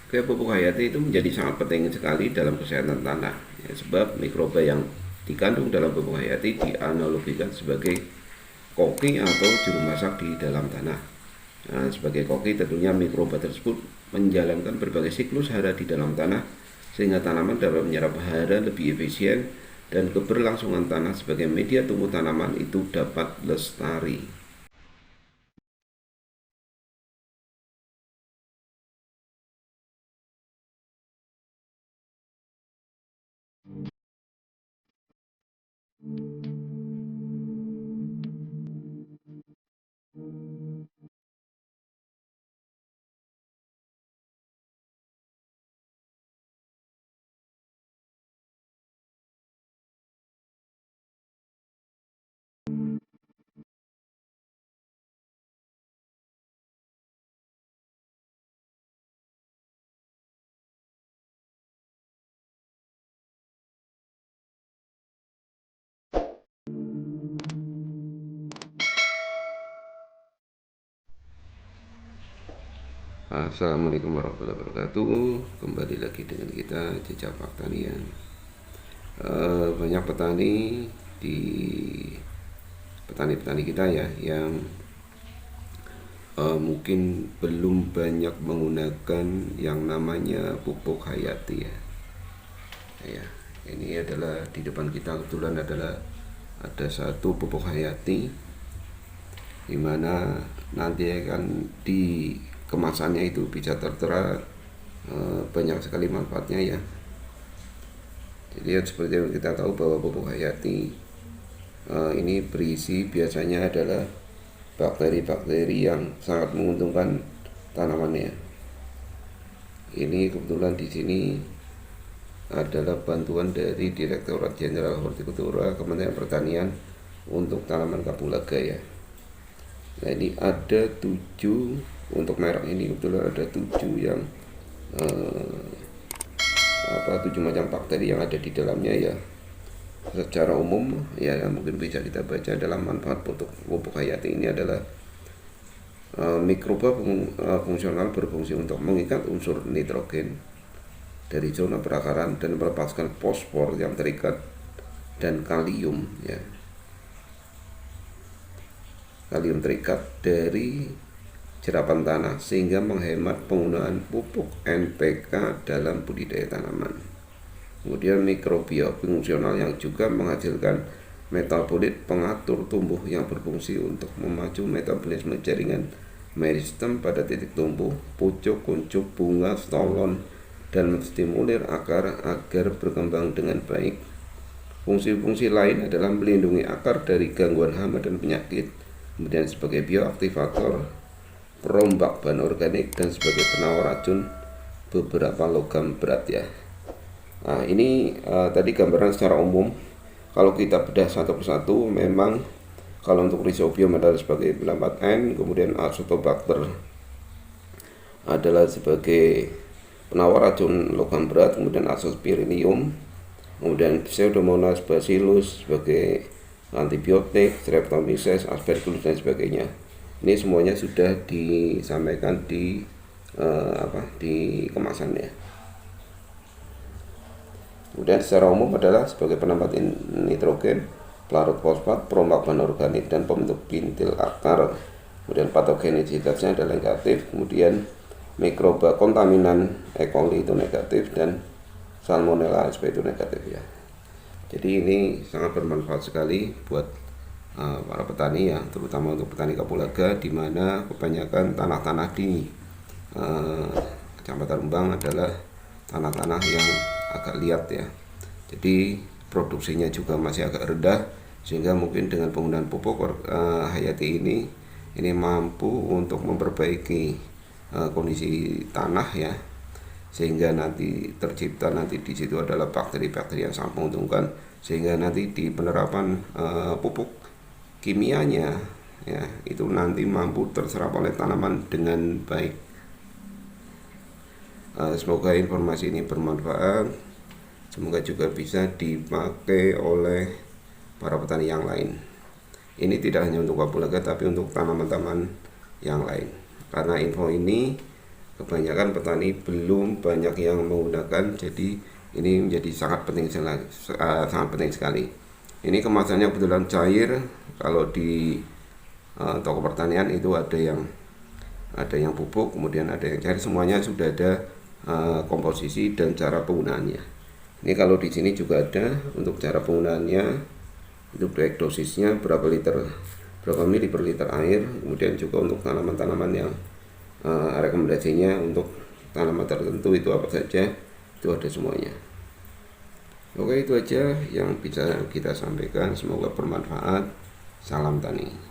Oke, pupuk hayati itu menjadi sangat penting sekali dalam kesehatan tanah ya, sebab mikroba yang dikandung dalam pupuk hayati dianalogikan sebagai koki atau juru masak di dalam tanah. Nah, sebagai koki tentunya mikroba tersebut menjalankan berbagai siklus hara di dalam tanah sehingga tanaman dapat menyerap hara lebih efisien dan keberlangsungan tanah sebagai media tumbuh tanaman itu dapat lestari. Assalamualaikum warahmatullahi wabarakatuh. Kembali lagi dengan kita Jejak Pertanian. Banyak petani-petani kita ya yang mungkin belum banyak menggunakan yang namanya pupuk hayati ya. Ya, ini adalah di depan kita kebetulan adalah ada satu pupuk hayati di mana nanti akan di kemasannya itu bisa tertera banyak sekali manfaatnya ya. Jadi seperti yang kita tahu bahwa pupuk hayati ini berisi biasanya adalah bakteri-bakteri yang sangat menguntungkan tanamannya. Ini kebetulan di sini adalah bantuan dari Direktorat Jenderal Hortikultura Kementerian Pertanian untuk tanaman kapulaga ya. Nah ini ada 7 untuk merek ini kebetulan ada 7 yang 7 macam bakteri yang ada di dalamnya ya. Secara umum ya mungkin bisa kita baca dalam manfaat pupuk hayati ini adalah mikroba fungsional berfungsi untuk mengikat unsur nitrogen dari zona perakaran dan melepaskan fosfor yang terikat dan kalium ya. Kalium terikat dari jerapan tanah sehingga menghemat penggunaan pupuk NPK dalam budidaya tanaman. Kemudian mikrobia fungsional yang juga menghasilkan metabolit pengatur tumbuh yang berfungsi untuk memacu metabolisme jaringan meristem pada titik tumbuh, pucuk, kuncup, bunga, stolon, dan menstimulir akar agar berkembang dengan baik. Fungsi-fungsi lain adalah melindungi akar dari gangguan hama dan penyakit, kemudian sebagai bioaktivator, perombak bahan organik, dan sebagai penawar racun beberapa logam berat ya. Nah ini tadi gambaran secara umum. Kalau kita bedah satu persatu, memang kalau untuk Rhizobium adalah sebagai P4N, kemudian Azotobacter adalah sebagai penawar racun logam berat, kemudian Azospirillum, kemudian Pseudomonas bacillus sebagai antibiotik, Streptomyces, Aspergillus dan sebagainya. Ini semuanya sudah disampaikan di di kemasannya. Kemudian secara umum adalah sebagai penambat nitrogen, pelarut fosfat, perombak bahan organik, dan pembentuk pintil akar. Kemudian patogenisitasnya adalah negatif, kemudian mikroba kontaminan E. coli itu negatif, dan Salmonella sp itu negatif ya. Jadi ini sangat bermanfaat sekali buat para petani ya, terutama untuk petani kapulaga, di mana kebanyakan tanah-tanah di Kecamatan Rembang adalah tanah-tanah yang agak liat ya. Jadi produksinya juga masih agak rendah, sehingga mungkin dengan penggunaan pupuk hayati ini mampu untuk memperbaiki kondisi tanah ya, sehingga nanti tercipta nanti di situ adalah bakteri-bakteri yang sangat menguntungkan, sehingga nanti di penerapan pupuk kimianya ya itu nanti mampu terserap oleh tanaman dengan baik. Semoga informasi ini bermanfaat, semoga juga bisa dipakai oleh para petani yang lain. Ini tidak hanya untuk kapulaga tapi untuk tanaman-tanaman yang lain, karena info ini kebanyakan petani belum banyak yang menggunakan, jadi ini menjadi sangat penting sekali. Ini kemasannya kebetulan cair. Kalau di toko pertanian itu ada yang bubuk, kemudian ada yang cair, semuanya sudah ada komposisi dan cara penggunaannya. Ini kalau di sini juga ada untuk cara penggunaannya, itu baik dosisnya berapa mili per liter air, kemudian juga untuk tanaman-tanaman yang rekomendasinya untuk tanaman tertentu itu apa saja, itu ada semuanya. Oke, itu aja yang bisa kita sampaikan, semoga bermanfaat. Salam tani.